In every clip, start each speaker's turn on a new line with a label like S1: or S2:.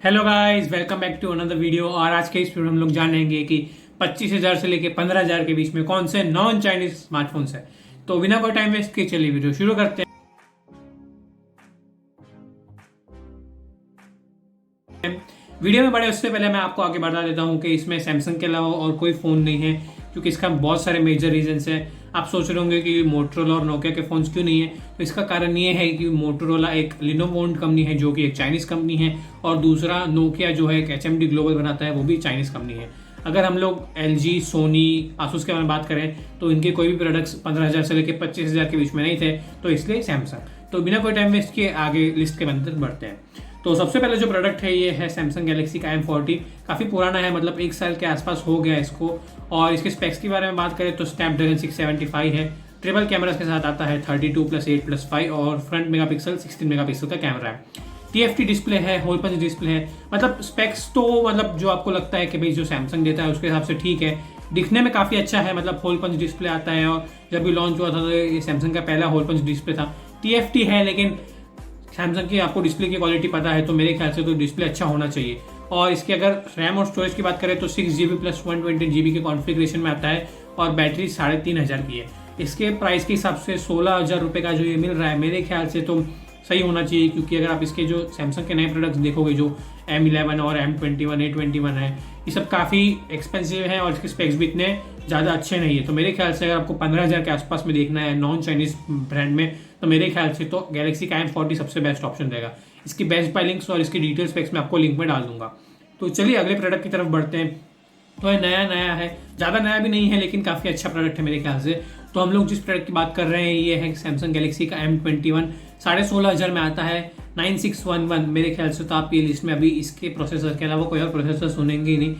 S1: Hello guys, welcome back to another video. और आज के इस वीडियो में हम लोग जानेंगे कि 25,000 से लेके 15,000 के बीच में कौन से नॉन चाइनीज स्मार्टफोन्स है। तो बिना कोई टाइम वेस्ट किए चलिए वीडियो शुरू करते हैं। वीडियो में बढ़े उससे पहले मैं आपको आगे बता देता हूँ कि इसमें सैमसंग के अलावा और कोई फ़ोन नहीं है, क्योंकि इसका बहुत सारे मेजर रीजंस है। आप सोच रहे होंगे कि मोटरोला और नोकिया के फ़ोन्स क्यों नहीं है, तो इसका कारण ये है कि मोटरोला एक लिनोवो ओन्ड कंपनी है जो कि एक चाइनीज़ कंपनी है, और दूसरा नोकिया जो है एक एचएमडी ग्लोबल बनाता है, वो भी चाइनीज़ कंपनी है। अगर हम लोग एलजी, सोनी, आसूस के बारे में बात करें तो इनके कोई भी प्रोडक्ट्स 15,000 से लेकर 25,000 के बीच में नहीं थे, तो इसलिए सैमसंग। तो बिना कोई टाइम वेस्ट किए आगे लिस्ट के अंदर बढ़ते हैं। तो सबसे पहले जो प्रोडक्ट है ये है सैमसंग गैलेक्सी का M40। काफ़ी पुराना है, मतलब 1 साल के आसपास हो गया इसको। और इसके स्पेक्स के बारे में बात करें तो स्नैपड्रैगन 675 है, ट्रिपल कैमरास के साथ आता है, 32+8+5, और फ्रंट मेगापिक्सल 16 मेगापिक्सल का कैमरा है। TFT डिस्प्ले है, होल पंच डिस्प्ले है। मतलब स्पेक्स तो मतलब जो आपको लगता है कि भाई जो सैमसंग देता है उसके हिसाब से ठीक है। दिखने में काफ़ी अच्छा है, मतलब होल पंच डिस्प्ले आता है, और जब भी लॉन्च हुआ था तो ये सैमसंग का पहला होल पंच डिस्प्ले था। TFT है, लेकिन सैमसंग की आपको डिस्प्ले की क्वालिटी पता है, तो मेरे ख्याल से तो डिस्प्ले अच्छा होना चाहिए। और इसके अगर रैम और स्टोरेज की बात करें तो 6GB प्लस 120GB के कॉन्फ़िगरेशन में आता है, और बैटरी 3,500 की है। इसके प्राइस के हिसाब से 16,000 रुपये का जो ये मिल रहा है, मेरे ख्याल से तो सही होना चाहिए। क्योंकि अगर आप इसके जो सैमसंग के नए प्रोडक्ट्स देखोगे, जो M11 और M21, A21 है, ये सब काफ़ी एक्सपेंसिव है और इसके स्पेक्स भी इतने ज़्यादा अच्छे नहीं है। तो मेरे ख्याल से अगर आपको 15,000 के आसपास में देखना है नॉन चाइनीज़ ब्रांड में, तो मेरे ख्याल से तो गैलेक्सी का M40 सबसे बेस्ट ऑप्शन रहेगा। इसकी बेस्ट बाय लिंक्स और इसकी डिटेल स्पेक्स मैं आपको लिंक में डाल दूंगा। तो चलिए अगले प्रोडक्ट की तरफ बढ़ते हैं। तो ये नया नया है, ज़्यादा नया भी नहीं है, लेकिन काफ़ी अच्छा प्रोडक्ट है मेरे ख्याल से। तो हम लोग जिस प्रोडक्ट की बात कर रहे हैं ये है सैमसंग गैलेक्सी का M21। 16,500 में आता है, 9611। मेरे ख्याल से तो आप ये लिस्ट में अभी इसके प्रोसेसर के अलावा कोई और प्रोसेसर सुनेंगे ही नहीं।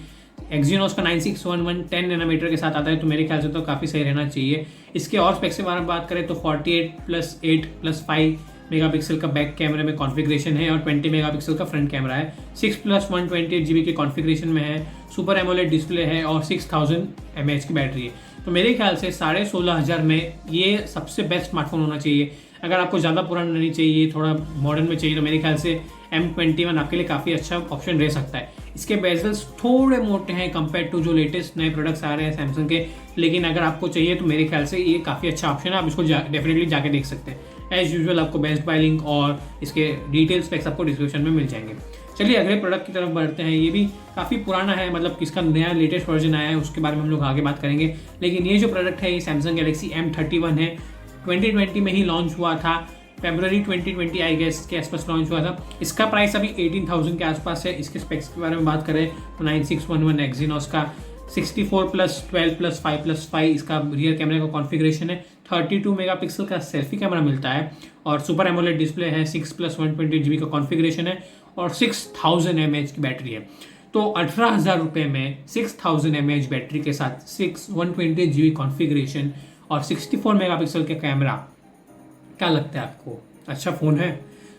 S1: एक्जीनोस का 9611 10 नैनोमीटर के साथ आता है, तो मेरे ख्याल से तो काफ़ी सही रहना चाहिए। इसके और स्पेक्स के बारे में बात करें तो 48+8+5 मेगापिक्सल का बैक कैमरे में कॉन्फ़िगरेशन है, और 20 मेगापिक्सल का फ्रंट कैमरा है। 6+128GB के कॉन्फ़िगरेशन में है, सुपर एमोलेड डिस्प्ले है, और 6000 mAh की बैटरी है। तो मेरे ख्याल से 16,500 में ये सबसे बेस्ट स्मार्टफोन होना चाहिए। अगर आपको ज़्यादा पुराना नहीं चाहिए, थोड़ा मॉडर्न में चाहिए, तो मेरे ख्याल से M21 आपके लिए काफ़ी अच्छा ऑप्शन रह सकता है। इसके बेजल्स थोड़े मोटे हैं कंपेयर टू जो लेटेस्ट नए प्रोडक्ट्स आ रहे हैं सैमसंग के, लेकिन अगर आपको चाहिए तो मेरे ख्याल से ये काफ़ी अच्छा ऑप्शन है। आप इसको डेफिनेटली जाके देख सकते हैं। एज यूजुअल आपको बेस्ट बाय लिंक और इसके डिटेल स्पेक्स आपको डिस्क्रिप्शन में मिल जाएंगे। चलिए अगले प्रोडक्ट की तरफ बढ़ते हैं। ये भी काफ़ी पुराना है, मतलब किसका नया लेटेस्ट वर्जन आया है उसके बारे में हम लोग आगे बात करेंगे। लेकिन ये जो प्रोडक्ट है ये सैमसंग गैलेक्सी M31 है। 2020 में ही लॉन्च हुआ था, फरवरी 2020 आई गेस के आसपास लॉन्च हुआ था। इसका प्राइस अभी 18,000 के आसपास है। इसके स्पेक्स के बारे में बात करें तो 9611 एक्जीनोस का 64+12+5+5 इसका रियर कैमरे का कॉन्फ़िगरेशन है। 32 मेगापिक्सल का सेल्फी कैमरा मिलता है, और सुपर एमोलेड डिस्प्ले है। 6+120GB का कॉन्फ़िगरेशन है, और 6000 mAh की बैटरी है। तो 18,000 रुपये में 6000 mAh बैटरी के साथ 120GB कॉन्फ़िगरेशन और 64 मेगापिक्सल का कैमरा, क्या लगता है आपको अच्छा फ़ोन है?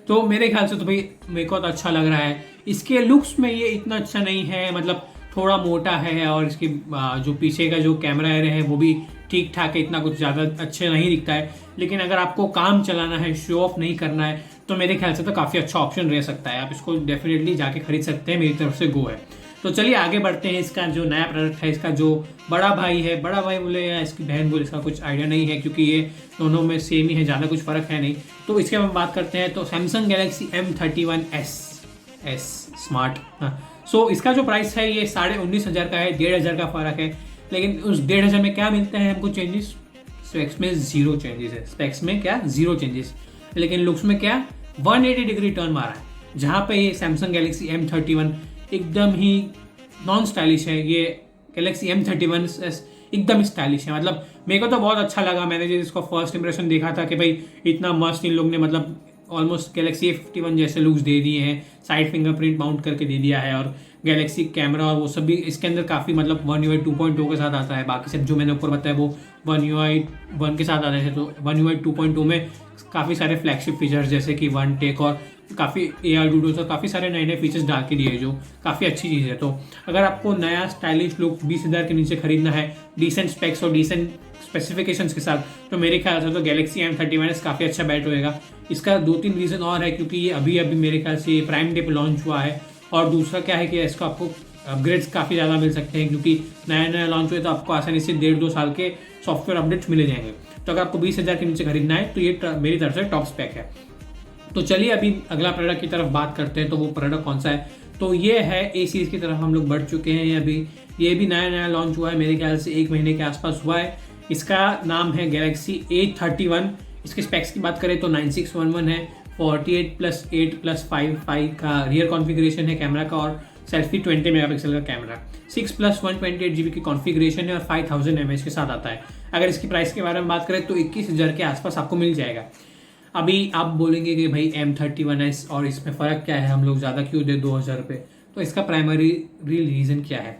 S1: तो मेरे ख्याल से तो भाई मेरे को तो अच्छा लग रहा है। इसके लुक्स में ये इतना अच्छा नहीं है, मतलब थोड़ा मोटा है, और इसकी जो पीछे का जो कैमरा है वो भी ठीक ठाक है, इतना कुछ ज़्यादा अच्छे नहीं दिखता है। लेकिन अगर आपको काम चलाना है, शो ऑफ नहीं करना है, तो मेरे ख्याल से तो काफ़ी अच्छा ऑप्शन रह सकता है। आप इसको डेफिनेटली जाके खरीद सकते हैं, मेरी तरफ से गो है। तो चलिए आगे बढ़ते हैं। इसका जो नया प्रोडक्ट है, इसका जो बड़ा भाई है, बड़ा भाई बोले या इसकी बहन बोले, इसका कुछ आइडिया नहीं है, क्योंकि ये दोनों में सेम ही है, ज़्यादा कुछ फ़र्क है नहीं। तो इसके हम बात करते हैं तो सैमसंग गैलेक्सी M31s स्मार्ट। हाँ, सो इसका जो प्राइस है ये 19,500 का है, 1,500 का फ़र्क है। लेकिन उस 1,500 में क्या मिलता है हमको चेंजेस? स्पेक्स में जीरो चेंजेस है। स्पेक्स में क्या? Zero changes. लेकिन लुक्स में क्या? 180 डिग्री टर्न मारा है, जहाँ पे ये सैमसंग गैलेक्सी M31 एकदम ही नॉन स्टाइलिश है। ये गैलेक्सी M31s एकदम स्टाइलिश है। मतलब मेरे को तो बहुत अच्छा लगा। मैंने जब इसको फर्स्ट इंप्रेशन देखा था कि भाई इतना मस्त इन लोग ने, मतलब ऑलमोस्ट गैलेक्सी A51 जैसे लुक्स दे दिए हैं। साइड फिंगरप्रिंट माउंट करके दे दिया है, और गैलेक्सी कैमरा और वो सब भी इसके अंदर काफ़ी, मतलब One UI 2.0 के साथ आता है। बाकी सब जो मैंने ऊपर बताया वो One UI 1 के साथ आते थे, तो One UI 2.0 में काफ़ी सारे फ्लैगशिप फीचर्स जैसे कि वन टेक और काफ़ी AR डूडल्स और काफ़ी सारे नए नए फीचर्स डाल के दिए, जो काफ़ी अच्छी चीज़ है। तो अगर आपको नया स्टाइलिश लुक 20,000 के नीचे खरीदना है, डिसेंट स्पेक्स और डिसेंट स्पेसिफिकेशंस के साथ, तो मेरे ख्याल से तो गैलेक्सी M31s काफ़ी अच्छा बैट होएगा। इसका 2-3 रीज़न और है, क्योंकि ये अभी अभी मेरे ख्याल से प्राइम डे पे लॉन्च हुआ है, और दूसरा क्या है कि इसको आपको अपग्रेड्स काफ़ी ज़्यादा मिल सकते हैं, क्योंकि नया नया लॉन्च हुए तो आपको आसानी से 1.5-2 साल के सॉफ्टवेयर अपडेट्स मिले जाएंगे। तो अगर आपको 20,000 के नीचे खरीदना है तो ये मेरी तरफ से टॉप स्पेक है। तो चलिए अभी अगला प्रोडक्ट की तरफ बात करते हैं। तो वो प्रोडक्ट कौन सा है, तो ये है ए सीरीज की तरफ हम लोग बढ़ चुके हैं। अभी ये भी नया नया लॉन्च हुआ है, मेरे ख्याल से 1 महीने के आसपास हुआ है। इसका नाम है गैलेक्सी A31। इसके स्पेक्स की बात करें तो 9611 है, 48+8+5 का रियर कॉन्फ़िगरेशन है कैमरा का, और सेल्फी 20 मेगापिक्सल का कैमरा, 6+128 GB की कॉन्फ़िगरेशन है और 5000 mAh के साथ आता है। अगर इसकी प्राइस के बारे में बात करें तो 21,000 के आसपास आपको मिल जाएगा। अभी आप बोलेंगे कि भाई M31s और इसमें फ़र्क क्या है, हम लोग ज़्यादा क्यों दे 2,000 रुपये। तो इसका प्राइमरी रीज़न क्या है,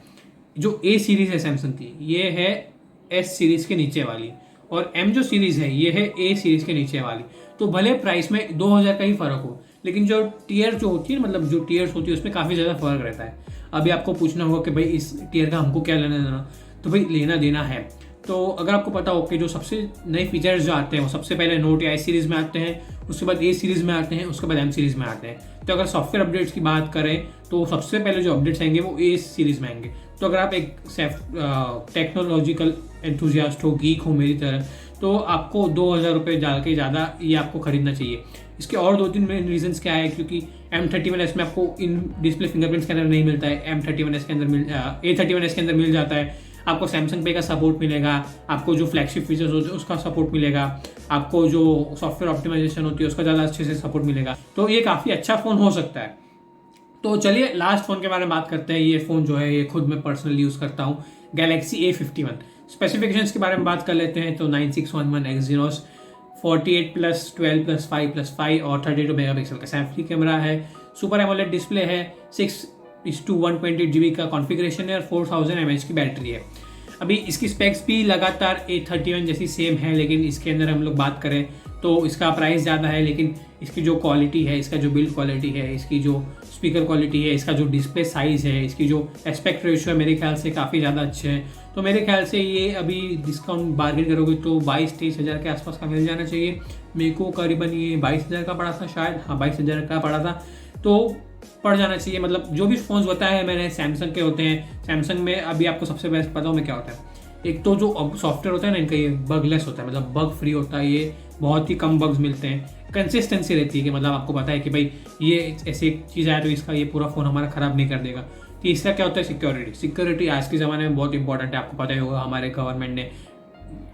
S1: जो A सीरीज़ है सैमसंग की ये है S सीरीज़ के नीचे वाली, और M जो सीरीज़ है ये है A सीरीज़ के नीचे वाली। तो भले प्राइस में 2,000 का ही फ़र्क हो, लेकिन जो टीयर जो होती है, मतलब जो टीयर्स होती है उसमें काफ़ी ज़्यादा फ़र्क रहता है। अभी आपको पूछना होगा कि भाई इस टीयर का हमको क्या लेना देना, तो भाई लेना देना है। तो अगर आपको पता हो कि जो सबसे नए फीचर्स जो आते हैं वो सबसे पहले नोट या आई सीरीज़ में आते हैं, उसके बाद A सीरीज़ में आते हैं, उसके बाद M सीरीज़ में आते हैं। तो अगर सॉफ्टवेयर अपडेट्स की बात करें तो सबसे पहले जो अपडेट्स आएंगे वो A सीरीज़ में आएंगे। तो अगर आप एक टेक्नोलॉजिकल एंथुजियास्ट हो, गीक हो मेरी तरह, तो आपको 2,000 रुपये के ज़्यादा ये आपको खरीदना चाहिए। इसके और 2-3 मेन रीजंस क्या है, क्योंकि M31s में आपको इन डिस्प्ले फिंगरप्रिंट स्कैनर नहीं मिलता है, A31s के अंदर मिल जाता है। आपको सैमसंग पे का सपोर्ट मिलेगा, आपको जो फ्लैगशिप फीचर्स होते हैं उसका सपोर्ट मिलेगा, आपको जो सॉफ्टवेयर ऑप्टिमाइजेशन होती है उसका ज़्यादा अच्छे से सपोर्ट मिलेगा। तो ये काफ़ी अच्छा फ़ोन हो सकता है। तो चलिए लास्ट फ़ोन के बारे में बात करते हैं। ये फ़ोन जो है ये खुद मैं पर्सनली यूज़ करता हूँ, गैलेक्सी A51। स्पेसिफिकेशंस के बारे में बात कर लेते हैं तो 9611 Exynos, 48+12+5+5 और 32 मेगापिक्सल का सेल्फी कैमरा है, सुपर एमोलेड डिस्प्ले है, 6:128 GB का कॉन्फ़िगरेशन है और 4000 mAh की बैटरी है। अभी इसकी स्पेक्स भी लगातार A31 जैसी सेम है, लेकिन इसके अंदर हम लोग बात करें तो इसका प्राइस ज़्यादा है, लेकिन इसकी जो क्वालिटी है, इसका जो बिल्ड क्वालिटी है, इसकी जो स्पीकर क्वालिटी है, इसका जो डिस्प्ले साइज़ है, इसकी जो एस्पेक्ट रेशियो है, मेरे ख्याल से काफ़ी ज़्यादा अच्छे हैं। तो मेरे ख्याल से ये अभी डिस्काउंट बार्गेन करोगे तो 22-23 हज़ार के आसपास का मिल जाना चाहिए। मेरे को करीबन ये 22,000 का पड़ा था शायद, हाँ 22,000 का पड़ा था, तो पड़ जाना चाहिए। मतलब जो भी फ़ोन्स बताया है मैंने सैमसंग के होते हैं। सैमसंग में अभी आपको सबसे बेस्ट पता हो मैं क्या होता है, एक तो जो सॉफ्टवेयर होता है ना इनका, ये बगलेस होता है, मतलब बग फ्री होता है, ये बहुत ही कम बग्स मिलते हैं, कंसिस्टेंसी रहती है कि मतलब आपको पता है कि भाई ये ऐसी एक चीज़ आया तो इसका ये पूरा फ़ोन हमारा ख़राब नहीं कर देगा। तीसरा क्या होता है, सिक्योरिटी आज के ज़माने में बहुत इंपॉर्टेंट है। आपको पता ही होगा हमारे गवर्नमेंट ने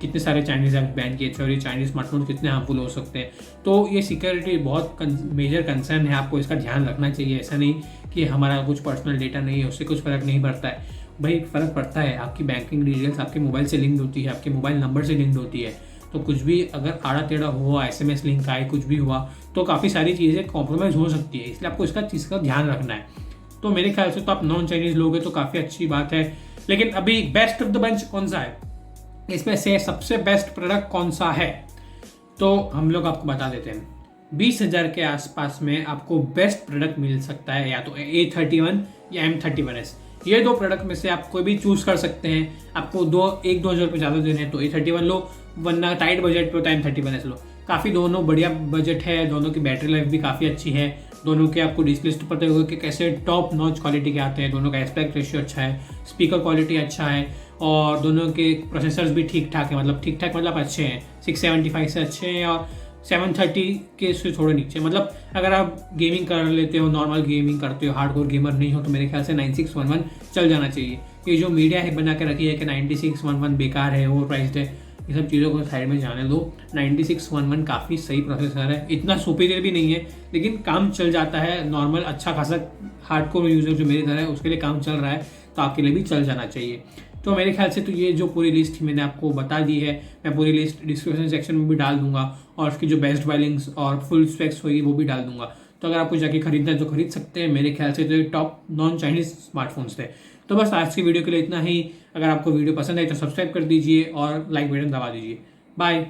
S1: कितने सारे चाइनीज़ ऐप बैन किए थे और ये चाइनीज़ स्मार्टफोन कितने हार्मफुल हो सकते हैं। तो ये सिक्योरिटी बहुत मेजर कंसर्न है, आपको इसका ध्यान रखना चाहिए। ऐसा नहीं कि हमारा कुछ पर्सनल डेटा नहीं है उससे कुछ फ़र्क नहीं पड़ता है, भाई फ़र्क पड़ता है। आपकी बैंकिंग डिटेल्स आपके मोबाइल से लिंक्ड होती है, आपके मोबाइल नंबर से लिंक्ड होती है, तो कुछ भी अगर आड़ा टेढ़ा हुआ, SMS लिंक आए, कुछ भी हुआ तो काफ़ी सारी चीज़ें कॉम्प्रोमाइज़ हो सकती है, इसलिए आपको इसका चीज़ का ध्यान रखना है। तो मेरे ख्याल से तो आप नॉन चाइनीज़ लोग हैं तो काफ़ी अच्छी बात है। लेकिन अभी बेस्ट ऑफ द बंच कौन सा है, इसमें से सबसे बेस्ट प्रोडक्ट कौन सा है, तो हम लोग आपको बता देते हैं। 20,000 के आसपास में आपको बेस्ट प्रोडक्ट मिल सकता है, या तो A31 या M31s। ये दो प्रोडक्ट में से आप कोई भी चूज कर सकते हैं। आपको 1-2 हज़ार रुपये ज़्यादा देने हैं तो A31 लो, वरना टाइट बजट पे होता है M31s लो। काफ़ी दोनों बढ़िया बजट है, दोनों की बैटरी लाइफ भी काफ़ी अच्छी है, दोनों के आपको डिस्प्ले तो पता होगा कि कैसे टॉप नॉच क्वालिटी के आते हैं, दोनों का एस्पेक्ट रेशियो अच्छा है, स्पीकर क्वालिटी अच्छा है, और दोनों के प्रोसेसर्स भी ठीक ठाक है, मतलब ठीक ठाक मतलब अच्छे हैं, 675 से अच्छे हैं और 730 के से थोड़े नीचे। मतलब अगर आप गेमिंग कर लेते हो, नॉर्मल गेमिंग करते हो, हार्डकोर गेमर नहीं हो, तो मेरे ख्याल से 9611 चल जाना चाहिए। ये जो मीडिया है बना के रखी है कि 9611 बेकार है, ओवर प्राइस्ड है, ये सब चीज़ों को साइड में जाने दो। 9611 काफ़ी सही प्रोसेसर है, इतना सुपीरियर भी नहीं है, लेकिन काम चल जाता है। नॉर्मल अच्छा खासा हार्डकोर यूज़र जो मेरी तरह है उसके लिए काम चल रहा है, तो आपके लिए भी चल जाना चाहिए। तो मेरे ख्याल से तो ये जो पूरी लिस्ट मैंने आपको बता दी है, मैं पूरी लिस्ट डिस्क्रिप्शन सेक्शन में भी डाल दूंगा, और उसकी जो बेस्ट बाय लिंक्स और फुल स्पेक्स होगी वो भी डाल दूंगा। तो अगर आपको जाके खरीदना है तो खरीद सकते हैं। मेरे ख्याल से तो ये टॉप नॉन चाइनीज़ स्मार्टफोन्स थे। तो बस आज की वीडियो के लिए इतना ही। अगर आपको वीडियो पसंद आई तो सब्सक्राइब कर दीजिए और लाइक बटन दबा दीजिए। बाय।